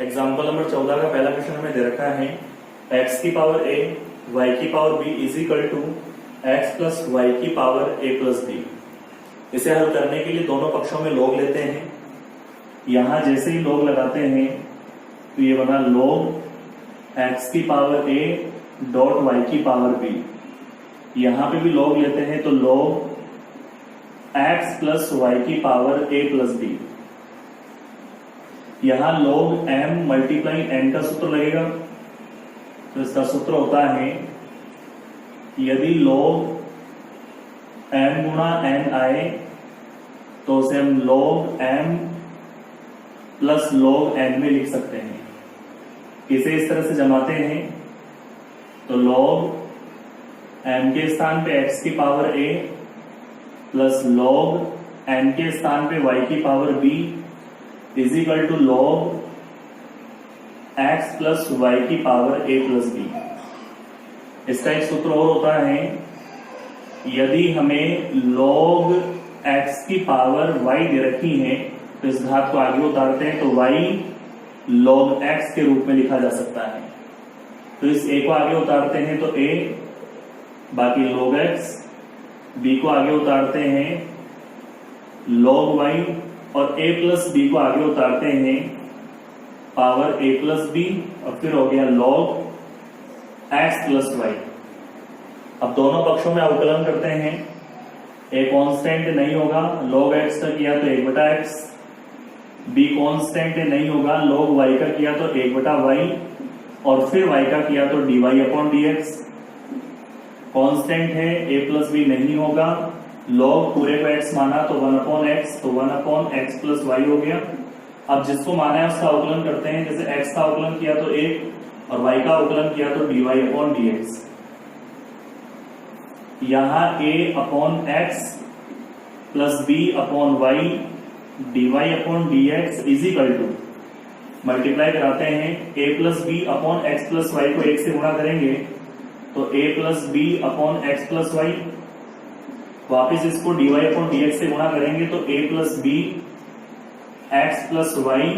Example number 14 का पहला question हमें दे रखा है x की पावर a y की power b is equal to x plus y की पावर a प्लस b। इसे हल करने के लिए दोनों पक्षों में log लेते हैं। यहां जैसे ही log लगाते हैं तो ये बना log x की पावर a डॉट y की पावर b। यहां पे भी log लेते हैं तो log x प्लस वाई की पावर a प्लस b। यहां log m मल्टीप्लाई n का सूत्र लगेगा, तो इसका सूत्र होता है यदि log m गुणा n आए तो उसे हम log m plus log n में लिख सकते हैं। इसे इस तरह से जमाते हैं तो log m के स्थान पे x की power a plus log n के स्थान पे y की power b is equal to log x plus y की पावर a प्लस b। इसका एक सूत्र और होता है यदि हमें log x की पावर y दे रखी है तो इस घात को आगे उतारते हैं तो y log x के रूप में लिखा जा सकता है। तो इस a को आगे उतारते हैं तो a, बाकी log x, b को आगे उतारते हैं log y और a प्लस b को आगे उतारते हैं पावर a प्लस b और फिर हो गया log x प्लस y। अब दोनों पक्षों में अवकलन करते हैं। a कांस्टेंट नहीं होगा, log x का किया तो 1/x, b कांस्टेंट नहीं होगा, log y का किया तो 1/y और फिर y का किया तो dy/dx। कांस्टेंट है a प्लस b नहीं होगा, log पूरे को x माना तो 1/x, तो 1/x प्लस y हो गया। अब जिसको माना है उसका अवकलन करते हैं। जैसे x का अवकलन किया तो 1 और y का अवकलन किया तो dy/dx। यहां a/x plus b/y dy/dx is equal to multiply कराते हैं a plus b/x plus y को 1 से गुणा करेंगे तो a plus b/x plus y, वापिस इसको dy/dx से गुणा करेंगे तो a plus b x plus y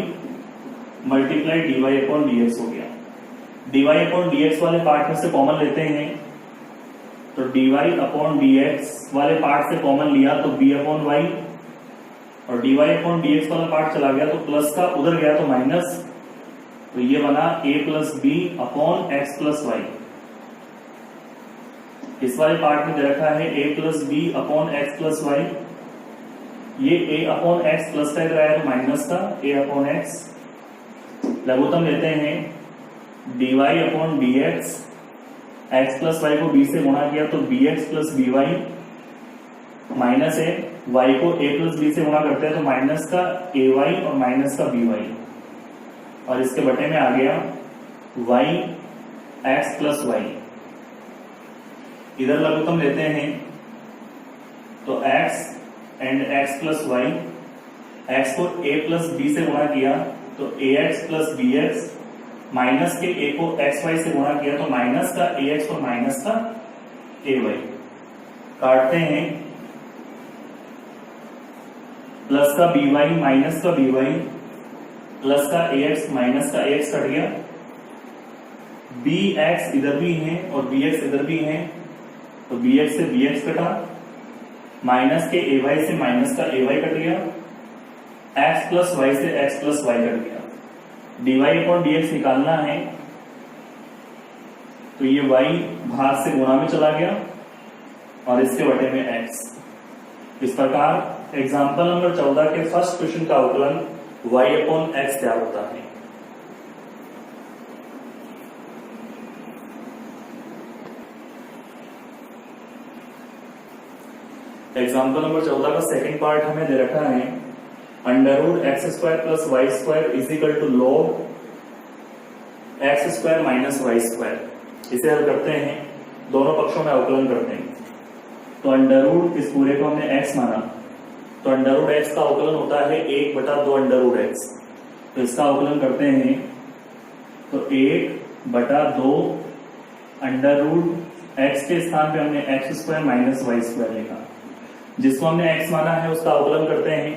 multiply dy/dx हो गया। dy/dx वाले पार्ट में से कॉमन लेते हैं तो dy/dx वाले पार्ट से कॉमन लिया तो b/y और dy/dx वाला पार्ट चला गया तो प्लस का उधर गया तो माइनस, तो ये बना a plus b/x plus y। इस वाले पार्ट में दे रखा है a plus b/x plus y। ये a/x प्लस का इधर आया तो माइनस का a/x। लघुत्तम लेते हैं dy/dx, x प्लस y को b से गुणा किया तो bx प्लस by माइनस है, y को a प्लस b से गुणा करते हैं तो माइनस का ay और माइनस का by और इसके बटे में आ गया y x प्लस y। इधर लघुत्तम लेते हैं तो x and x plus y, x को a प्लस b से गुणा किया तो ax प्लस bx माइनस के a को xy से गुणा किया तो माइनस का ax और माइनस का ay। काटते हैं प्लस का by माइनस का by प्लस का ax माइनस का ax कट गया, bx इधर भी है और bx इधर भी है तो bx से bx कटा, माइनस के ay से माइनस का ay कट गया, x प्लस y से x प्लस y कट गया। dy/dx निकालना है तो ये y भाग से गुणा में चला गया और इसके बटे में x। इस प्रकार एग्जाम्पल नंबर 14 के फर्स्ट क्वेश्चन का अवकलन y/x क्या होता है। एग्जाम्पल नंबर 14 का सेकंड पार्ट हमें दे रखा है √x² plus y² is equal to log x² minus y²। इसे हल करते हैं, दोनों पक्षों में अवकलन करते हैं। तो अंडर इस पूरे को हमने x माना तो √x का अवकलन होता है 1/2 √x। तो इसका अवकलन करते हैं तो 1/2 √x के स्थान पे हमने x² माइनस y² लिखा। जिसको हमने x माना है उसका अवकलन करते हैं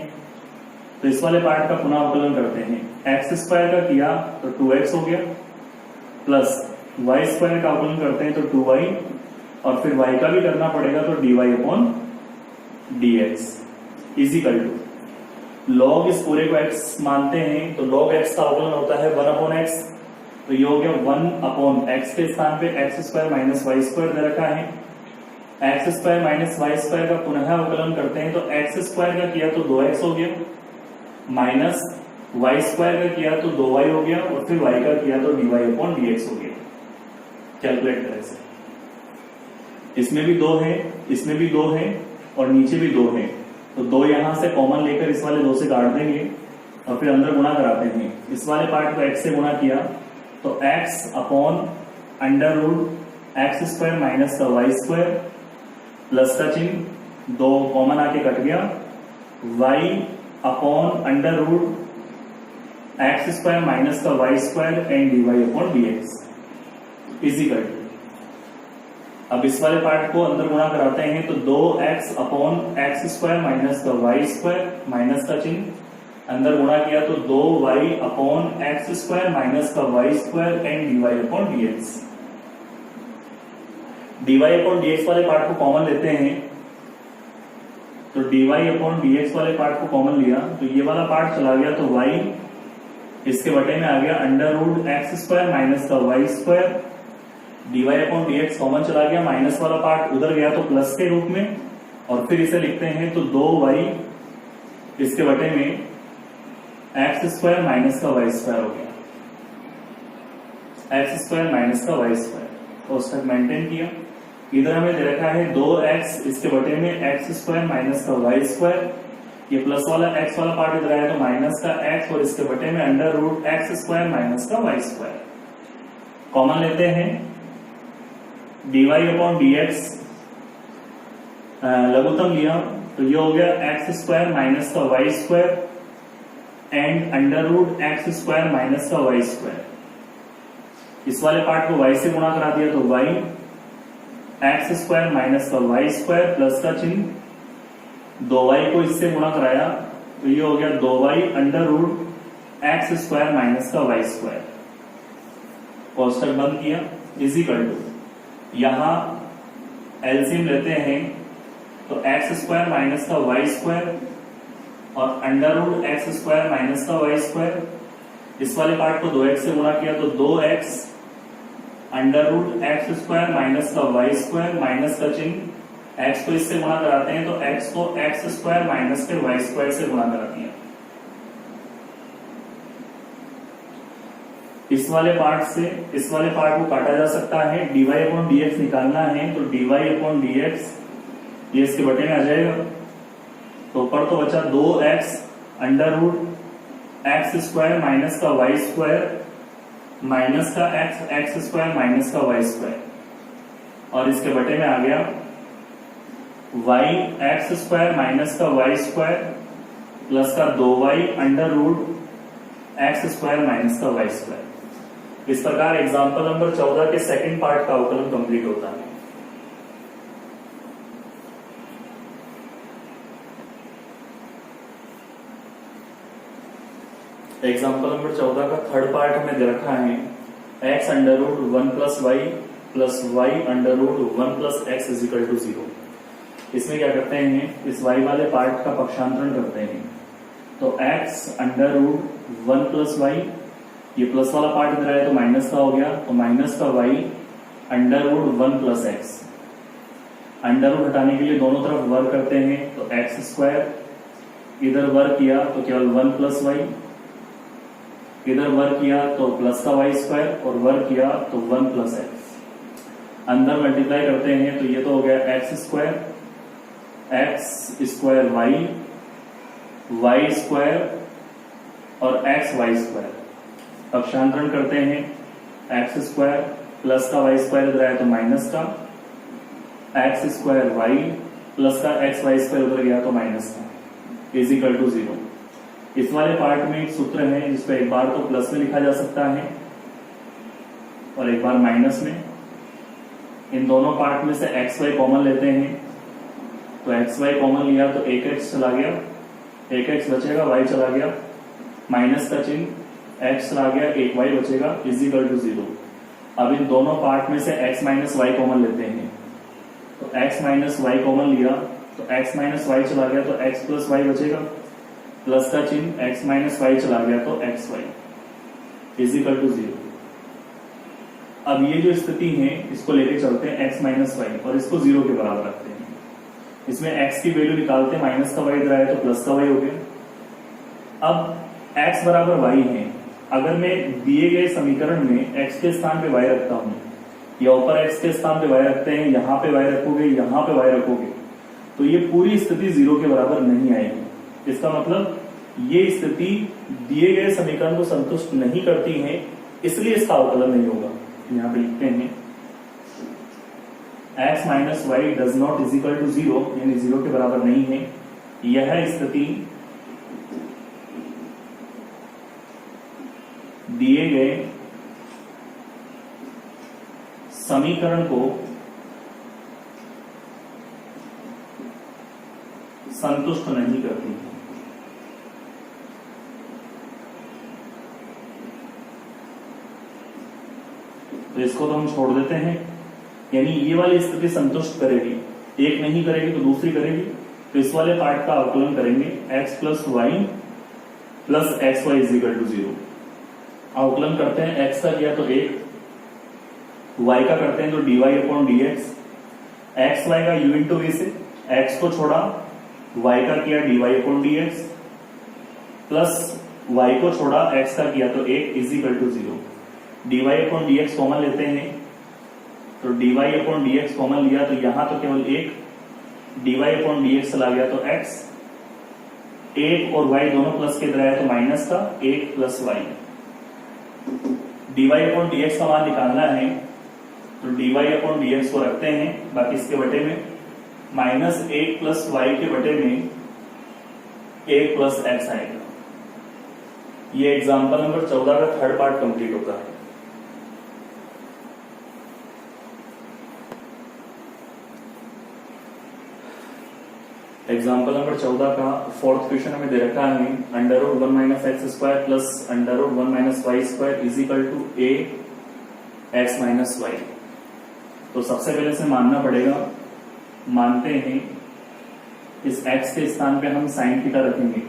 तो इस वाले पार्ट का पुनः अवकलन करते हैं। एक्स स्क्वायर का किया तो 2x हो गया, प्लस वाई स्क्वायर का अवकलन करते हैं तो 2y, और फिर y का भी करना पड़ेगा तो dy upon dx is equal to log इस पूरे को x मानते हैं तो log x का अवकलन होता है 1 अपॉन x, तो ये हो गया 1 अपॉन x के स्थान पे x square minus y square दे रखा है। X square minus y square का पुनः अवकलन करते हैं तो एक्स स्क्वायर का किया तो 2x हो गया, माइनस वाई स्क्वायर का किया तो 2y हो गया, और फिर y का किया तो dy अपॉन dx हो गया। कैलकुलेट करें से, इसमें भी 2 है, इसमें भी 2 है, और नीचे भी 2 है, तो 2 यहां से कॉमन लेकर इस वाले 2 से काट देंगे और फिर अंदर गुणा कराते हैं। इस वाले पार्ट को x से गुणा किया तो x upon under root x square minus का वाई स्क्वायर, प्लस का चिन्ह 2 कॉमन आके कट गया, y upon under root x square minus का y square and dy upon dx is equal. अब इस वाले पार्ट को अंदर गुणा कराते हैं तो 2x upon x square minus का वाई स्क्वायर, माइनस का चिन्ह अंदर गुणा किया तो 2y upon x square minus का y square and dy upon dx। dy upon dx वाले पार्ट को कॉमन लेते हैं तो dy अपॉन dx वाले पार्ट को कॉमन लिया तो ये वाला पार्ट चला गया तो y इसके बटे में आ गया under root x square minus का y square, dy upon dx common चला गया, माइनस वाला पार्ट उधर गया तो प्लस के रूप में, और फिर इसे लिखते हैं तो 2y इसके बटे में एक्स स्क्वायर माइनस का वाई स्क्वायर हो गया, एक्स स्क्वायर माइनस का वाई स्क्वायर, तो उस तक मेंटेन किया। इधर हमें दे रखा है 2x इसके बटे में एक्स स्क्वायर माइनस का वाई स्क्वायर, ये प्लस वाला x वाला पार्ट इधर आया तो माइनस का x, और इसके बटे में under root x square minus का वाई स्क्वायर कॉमन लेते हैं। dy अपॉन dx लघुत्तम लिया तो ये हो गया एक्स स्क्वायर माइनस का y square and under root x square minus का वाई स्क्वायर। इस वाले पार्ट को y से गुणा करा दिया तो y एक्स स्क्वायर माइनस का वाई स्क्वायर प्लस का चिन्ह, 2y को इससे गुणा कराया तो ये हो गया 2y under root x square minus का वाई स्क्वायर, कोष्टक बंद किया इजिकल टू यहां एलसीएम लेते हैं तो एक्स स्क्वायर माइनस का वाई स्क्वायर और under root x square minus का वाई स्क्वायर। इस वाले पार्ट को 2x से गुणा किया तो 2x under root x square minus का वाई स्क्वायर, माइनस का चिन्ह, x को इससे गुणा कराते हैं तो x को एक्स स्क्वायर माइनस के वाई स्क्वायर से गुणा करा दिया। इस वाले पार्ट से इस वाले पार्ट को काटा जा सकता है, dy अपॉन dx निकालना है तो dy अपॉन dx ये इसके बटे में आ जाएगा, तो ऊपर तो बचा 2x under root x square minus का वाई स्क्वायर माइनस का एक्स स्क्वायर माइनस का वाई स्क्वायर, और इसके बटे में आ गया y एक्स स्क्वायर माइनस का वाई स्क्वायर प्लस का 2y under root x square minus का वाई स्क्वायर। इस प्रकार एग्जाम्पल नंबर 14 के सेकंड पार्ट का अवकलन कंप्लीट होता है। एग्जाम्पल नंबर 14 का थर्ड पार्ट हमें दे रखा है x under root 1 plus y under root 1 plus x is equal to 0। इसमें क्या करते हैं, इस y वाले पार्ट का पक्षांतरण करते हैं तो x under root 1 plus y, ये प्लस वाला पार्ट इधर आया तो माइनस का हो गया तो माइनस का y under root 1 plus x. Under root हटाने के लिए दोनों तरफ वर्ग करते हैं तो एक्स स्क्वायर, इधर वर्ग किया तो केवल 1 प्लस वाई, इधर वर्ग किया तो प्लस का वाई स्क्वायर और वर्ग किया तो 1 प्लस एक्स। अंदर मल्टीप्लाई करते हैं तो ये तो हो गया एक्स स्क्वायर वाई स्क्वायर और एक्स वाई स्क्वायर। पक्षांतरण करते हैं एक्स स्क्वायर प्लस का वाई स्क्वायर इधर आया तो माइनस का, एक्स स्क्वायर वाई प्लस का एक्स वाई स्क्वायर उधर गया तो माइनस का इजिकल टू 0। इस वाले पार्ट में एक सूत्र है जिसको एक बार तो प्लस में लिखा जा सकता है और एक बार माइनस में। इन दोनों पार्ट में से एक्स वाई कॉमन लेते हैं तो एक्स वाई कॉमन लिया तो एक एक्स चला गया, एक एक्स बचेगा, वाई चला गया, माइनस का चिन्ह, एक्स चला गया, एक वाई बचेगा, इज इक्वल टू 0। अब इन दोनों पार्ट में से x माइनस वाई कॉमन लेते हैं, तो x माइनस वाई कॉमन लिया तो x माइनस वाई चला गया तो x प्लस वाई बचेगा, प्लस का चिन्ह, x माइनस वाई चला गया तो x y is equal to 0। अब ये जो स्थिति है इसको लेके चलते हैं x माइनस वाई और इसको 0 के बराबर रखते हैं। इसमें x की वैल्यू निकालते हैं, माइनस का वाई इधर आया तो प्लस का वाई हो गया। अब x बराबर वाई है, अगर मैं दिए गए समीकरण में x के स्थान पे y रखता हूं या ऊपर x के स्थान पे y रखते हैं, यहां पे y रखोगे, यहां पे y रखोगे, तो ये पूरी स्थिति 0 के बराबर नहीं आएगी। इसका मतलब ये स्थिति दिए गए समीकरण को संतुष्ट नहीं करती है, इसलिए इसका अवकलन नहीं होगा। यहां पे लिखते हैं x minus y does not is equal to 0, यानी 0 के बराबर नहीं है। यह स्थिति दिए गए समीकरण को संतुष्ट नहीं करती। तो इसको तो हम छोड़ देते हैं, यानी ये वाली स्थिति संतुष्ट करेगी, एक नहीं करेगी तो दूसरी करेगी। तो इस वाले पार्ट का अवकलन करेंगे, x plus y plus x y is equal to 0। अवकलन करते हैं, x का किया तो 1, y का करते हैं तो dy upon dx, x y का u इंटू वी से x को छोड़ा, y का किया dy upon dx, plus y को छोड़ा, x का किया तो 1 is equal to 0। dy upon dx common लेते हैं, तो dy अपॉन dx कॉमन लिया तो यहां तो केवल 1, dy अपॉन dx चला गया तो x, 1 और y दोनों प्लस के इधर आया तो माइनस का 1 plus y. dy upon dx का मान निकालना है, तो dy अपॉन dx को रखते हैं, बाकी इसके बटे में माइनस 1 प्लस वाई के बटे में 1 प्लस एक्स आएगा। ये एग्जाम्पल नंबर 14 का थर्ड पार्ट कंप्लीट होता है। एग्जाम्पल नंबर 14 का फोर्थ क्वेश्चन हमें दे रखा है, under root 1 minus x square plus under root 1 minus y square is equal to A x minus y. तो सबसे पहले से मानना पड़ेगा, मानते हैं इस x के स्थान पे हम साइन थीटा रखेंगे,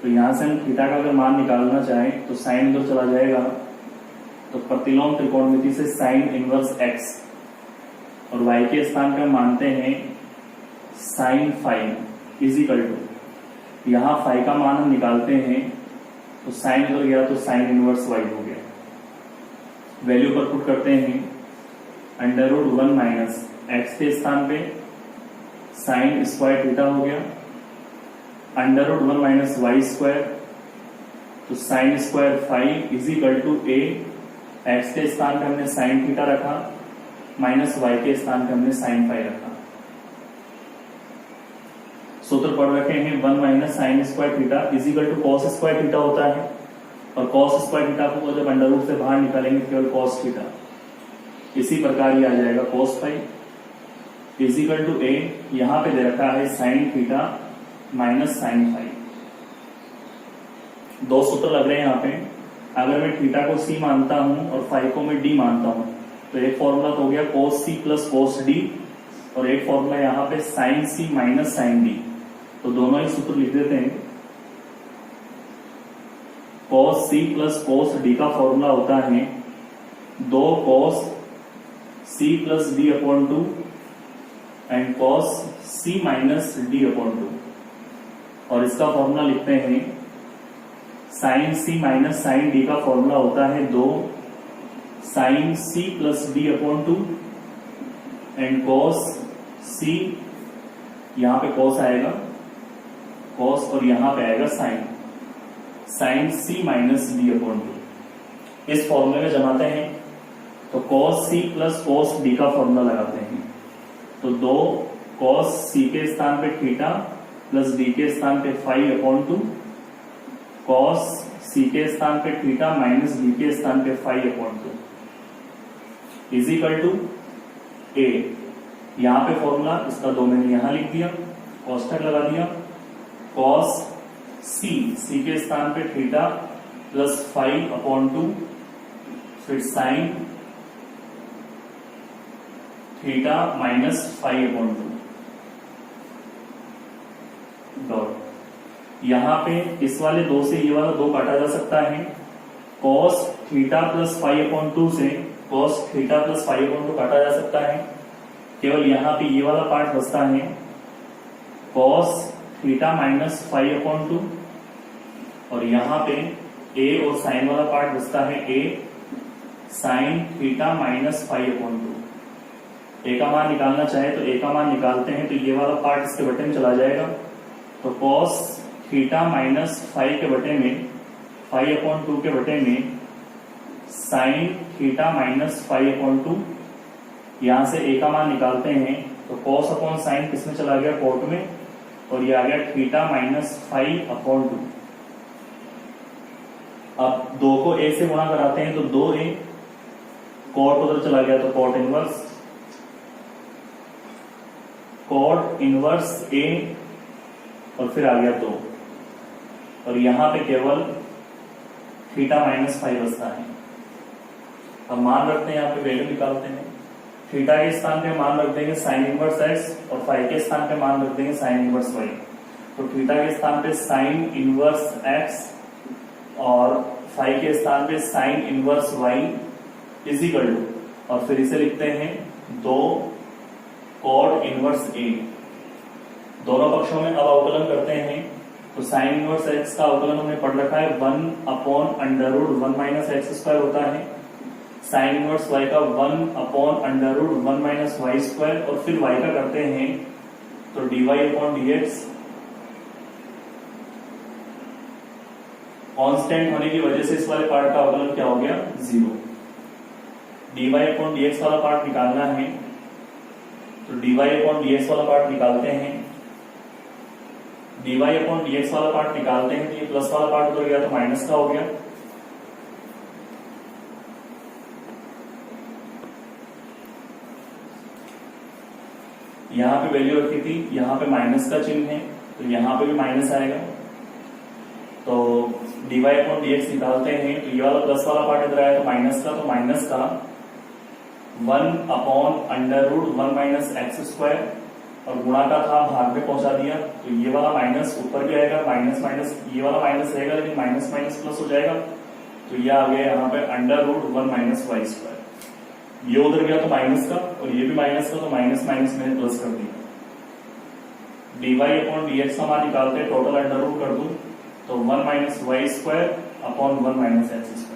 तो यहां से हम थीटा का अगर मान निकालना चाहें तो साइन इधर चला जाएगा, तो प्रतिलोम त्रिकोणमिति से साइन इनवर्स x, और y के स्थान पे हम मानते हैं sine five is equal to, यहां फाइव का मान हम निकालते हैं तो साइन इधर गया तो साइन इनवर्स y हो गया। वैल्यू पर पुट करते हैं, अंडर रूट 1 माइनस एक्स के स्थान पे साइन स्क्वायर थीटा हो गया, under root 1 minus y square, तो sine square 5 is equal to A, x के स्थान पे हमने साइन थीटा रखा, माइनस वाई के स्थान पे हमने साइन 5 रखा। सूत्र पढ़ रखे हैं, 1 minus sine square theta is equal to cos square theta होता है, और कॉस स्क्वायर थीटा को जब अंडर रूट से बाहर निकालेंगे केवल कॉस थीटा, इसी प्रकार ये आ जाएगा कॉस 5 इज इक्वल टू ए, यहां पे दे रखा है साइन थीटा माइनस साइन 5। दो सूत्र लग रहे हैं यहाँ पे, अगर मैं थीटा को सी मानता हूं और 5 को मैं डी मानता हूं, तो एक फॉर्मूला तो हो गया cos c plus cos d, और एक फॉर्मूला यहाँ पे sine c minus sine d. तो दोनों ही सूत्र लिख देते हैं, cos c plus cos d का फॉर्मूला होता है 2 cos c plus d upon 2 and cos c minus d upon 2, और इसका फॉर्मूला लिखते हैं sine c minus sine d का फॉर्मूला होता है 2 sine c plus d upon 2 and cos c, यहां पे कॉस आएगा कॉस और यहां पे आएगा sine, sine c minus d upon 2। इस फॉर्मूले में जमाते हैं तो cos c plus cos d का फॉर्मूला लगाते हैं, तो 2 कॉस सी के स्थान पे थीटा प्लस डी के स्थान पे 5 अपॉन 2, कॉस सी के स्थान पे थीटा माइनस डी के स्थान पे 5 अपॉन 2 इज इक्वल टू ए। यहां पे फॉर्मूला इसका 2 मैंने यहां लिख दिया, कोष्ठक लगा दिया, कॉस सी के स्थान पे थीटा प्लस 5/2, फिर साइन थीटा माइनस 5/2 डॉट। यहां पे इस वाले 2 से ये वाला 2 काटा जा सकता है। कॉस थीटा प्लस 5/2 से कॉस थीटा प्लस 5/2 काटा जा सकता है। केवल यहां पे ये वाला पार्ट बचता है कॉस थीटा माइनस 5/2, और यहां पे ए और साइन वाला पार्ट बचता है ए साइन थीटा माइनस 5/2। ए का मान निकालना चाहे तो ए का मान निकालते हैं, तो ये वाला पार्ट इसके बटे में चला जाएगा। तो कॉस थीटा माइनस 5 के बटे में 5/2 के बटे में साइन थीटा माइनस 5/2, यहां से ए का मान निकालते हैं तो कॉस अपॉन साइन किसमें चला गया कोट में, और ये आ गया थीटा माइनस 5/2। अब 2 को ए से गुणा कराते हैं तो 2a, कॉट उधर चला गया तो कॉट इनवर्स a, और फिर आ गया 2, और यहां पे केवल थीटा माइनस 5 बचता है। अब मान रखते हैं, यहाँ पे वैल्यू निकालते हैं। थीटा के स्थान पे मान रख देंगे साइन इनवर्स x, और 5 के स्थान पे मान रख देंगे साइन इनवर्स y। तो थीटा के स्थान पे साइन इनवर्स x और 5 के स्थान पे sine inverse y is equal to, और फिर इसे लिखते हैं 2 कॉट इनवर्स a। दोनों पक्षों में अब अवकलन करते हैं, तो साइन इनवर्स x का अवकलन हमने पढ़ रखा है 1/√1 माइनस x² होता है। साइन इनवर्स y का 1/√1 माइनस y², और फिर y का करते हैं तो dy/dx। कांस्टेंट होने की वजह से इस वाले पार्ट का अवकलन क्या हो गया 0। dy/dx वाला पार्ट निकालना है, तो dy/dx वाला पार्ट निकालते हैं। dy/dx वाला पार्ट निकालते हैं तो ये प्लस वाला पार्ट उधर गया तो माइनस का हो गया। यहां पे वैल्यू रखी थी, यहां पे माइनस का चिन्ह है, तो यहां पे भी माइनस आएगा। तो dy/dx निकालते हैं तो ये वाला प्लस वाला पार्ट इधर आया तो माइनस का, तो माइनस का 1/√1 माइनस x², और गुणा का था भाग में पहुंचा दिया, तो ये वाला माइनस ऊपर भी आएगा, माइनस माइनस ये वाला माइनस रहेगा, लेकिन माइनस माइनस प्लस हो जाएगा, तो ये आ गया यहाँ पे √1 माइनस y²। ये उधर गया तो माइनस का, और ये भी माइनस का, तो माइनस माइनस मैंने प्लस कर दिया। dy/dx का मान निकालते हैं, टोटल अंडर कर दूं तो 1 माइनस y²/1 माइनस x²।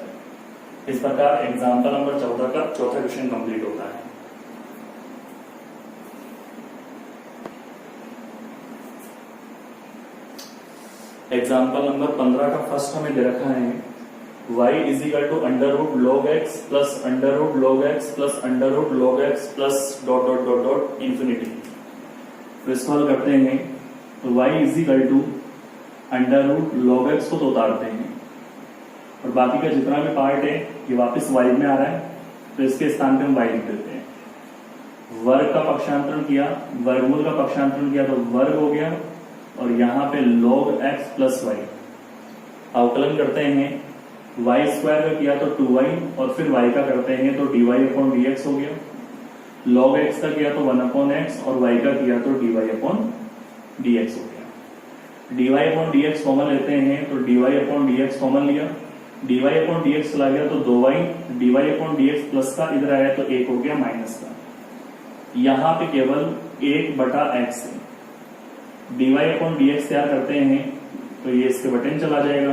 इस प्रकार एग्जाम्पल नंबर 14 का चौथा क्वेश्चन कंप्लीट होता है। एग्जाम्पल नंबर 15 का फर्स्ट हमें दे रखा है y is equal to √log x plus √log x plus √log x plus dot dot dot dot infinity. तो इसको हल करते हैं, तो y is equal to √log x को तो उतारते हैं, और बाकी का जितना भी पार्ट है ये वापस y में आ रहा है, तो इसके स्थान पे हम y लिख देते हैं। वर्ग का पक्षांतरण किया, वर्गमूल का पक्षांतरण किया तो वर्ग हो गया, और यहाँ पे log x प्लस y। अवकलन करते हैं, y² का किया तो 2y, और फिर y का करते हैं तो dy/dx हो गया। log x का किया तो 1/x, और y का किया तो dy/dx हो गया। dy/dx कॉमन लेते हैं, तो dy/dx कॉमन लिया, dy/dx चला गया तो 2y, dy/dx प्लस का इधर आया तो 1 हो गया माइनस का। यहाँ पे केवल 1/x है, dy/dx तैयार करते हैं तो ये इसके बटे में चला जाएगा,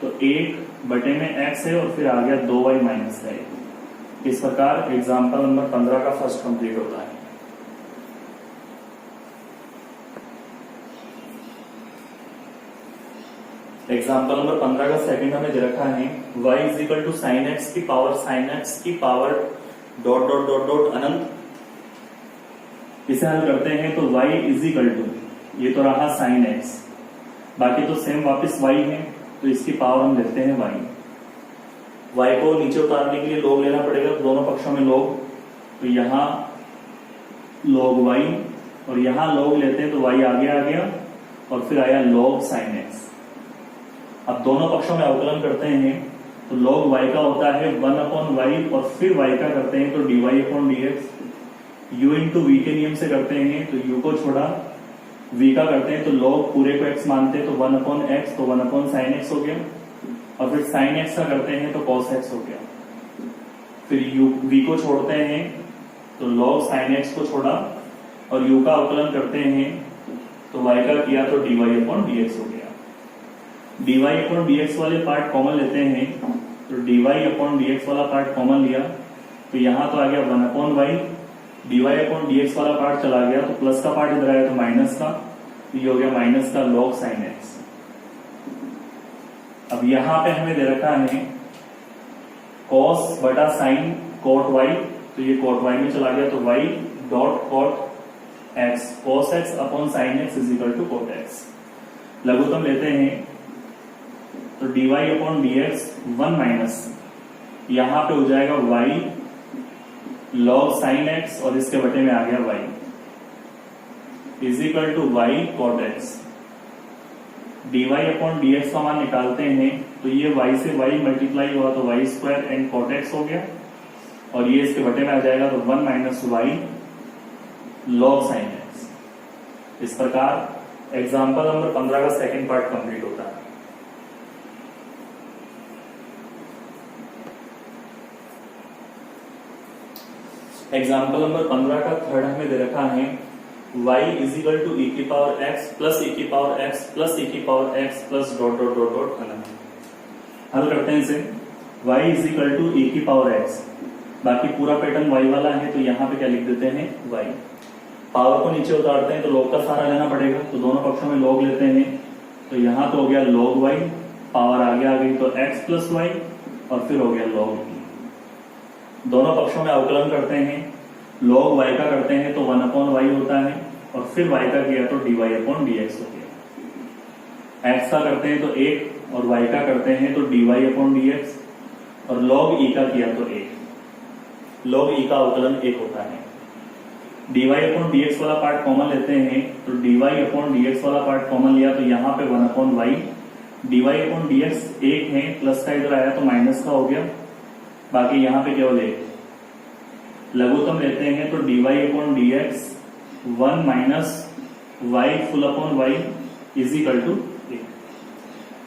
तो 1 बटे में x है, और फिर आ गया 2y माइनस का 1। इस प्रकार एग्जाम्पल नंबर 15 का फर्स्ट कंप्लीट होता है। एग्जाम्पल नंबर 15 का सेकंड हमें दे रखा है y is equal to sine x की power dot dot dot dot अनंत। इसे हल करते हैं तो y इज इक्वल टू, ये तो रहा साइन एक्स, बाकी तो सेम वापस y है, तो इसकी पावर हम लेते हैं y को नीचे उतारने के लिए log लेना पड़ेगा, दोनों पक्षों में log, तो यहाँ log y, और यहाँ log लेते हैं तो y आगे आ गया, और फिर आया log sin x। अब दोनों पक्षों में अवकलन करते हैं तो log y का होता है 1/y और फिर y का करते हैं तो dy/dx। u इंटू वी के नियम से करते हैं तो u को छोड़ा v का करते हैं तो log पूरे को x मानते हैं तो 1/x तो 1/sin x हो गया, और फिर sin x का करते हैं तो cos x हो गया। फिर u v को छोड़ते हैं तो log sin x को छोड़ा और u का अवकलन करते हैं तो y का किया तो dy/dx हो गया। dy/dx वाले पार्ट कॉमन लेते हैं तो dy/dx वाला पार्ट कॉमन लिया तो यहां तो आ गया 1/y, dy/dx वाला पार्ट चला गया तो प्लस का पार्ट इधर आया तो माइनस का, तो ये हो गया माइनस का log sin x। अब यहां पे हमें दे रखा है cos बटा sin cot y, तो ये cot y में चला गया तो y dot cot x cos x upon sin x is equal to cot x। लघुत्तम लेते हैं तो dy/dx 1 माइनस यहां पे हो जाएगा y log sin x और इसके बटे में आ गया y is equal to y cot x। dy/dx का मान निकालते हैं तो ये y से y मल्टीप्लाई हुआ तो y square and cot x हो गया, और ये इसके बटे में आ जाएगा तो 1 minus y log sin x। इस प्रकार एग्जाम्पल नंबर 15 का सेकंड पार्ट कंप्लीट होता है। एग्जाम्पल नंबर 15 का थर्ड हमें दे रखा है y is equal to e की पावर x प्लस e की पावर x प्लस e की power x plus dot dot dot dot हल करते हैं इसे। y is equal to e की पावर x, बाकी पूरा पैटर्न y वाला है तो यहाँ पे क्या लिख देते हैं y। पावर को नीचे उतारते हैं तो log का सहारा लेना पड़ेगा तो दोनों पक्षों में log लेते हैं तो यहाँ तो हो गया log y, पावर आगे आ गई तो x प्लस y और फिर हो गया log e। दोनों पक्षों में अवकलन करते हैं, log y का करते हैं तो 1/y होता है और फिर y का किया तो dy/dx हो गया। x का करते हैं तो 1 और y का करते हैं तो dy/dx और log e का किया तो 1। log e का अवकलन 1 होता है। dy/dx वाला पार्ट कॉमन लेते हैं तो dy/dx वाला पार्ट कॉमन लिया तो यहाँ पे 1/y, dy/dx 1 है, प्लस का इधर आया तो माइनस का हो गया, बाकी यहाँ पे केवल 1। लघुत्तम लेते हैं तो dy/dx 1 minus y full upon y is equal to 1।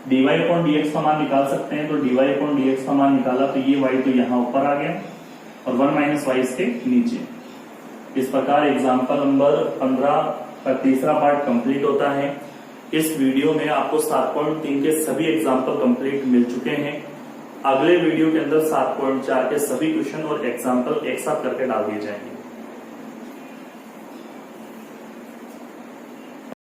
dy/dx का मान निकाल सकते हैं तो dy/dx का मान निकाला तो ये y तो यहाँ ऊपर आ गया और 1 माइनस y इसके नीचे। इस प्रकार एग्जाम्पल नंबर 15 का तीसरा पार्ट कंप्लीट होता है। इस वीडियो में आपको 7.3 के सभी एग्जाम्पल कंप्लीट मिल चुके हैं। अगले वीडियो के अंदर 7.4 के सभी क्वेश्चन और एग्जाम्पल एक साथ करके डाल दिए जाएंगे।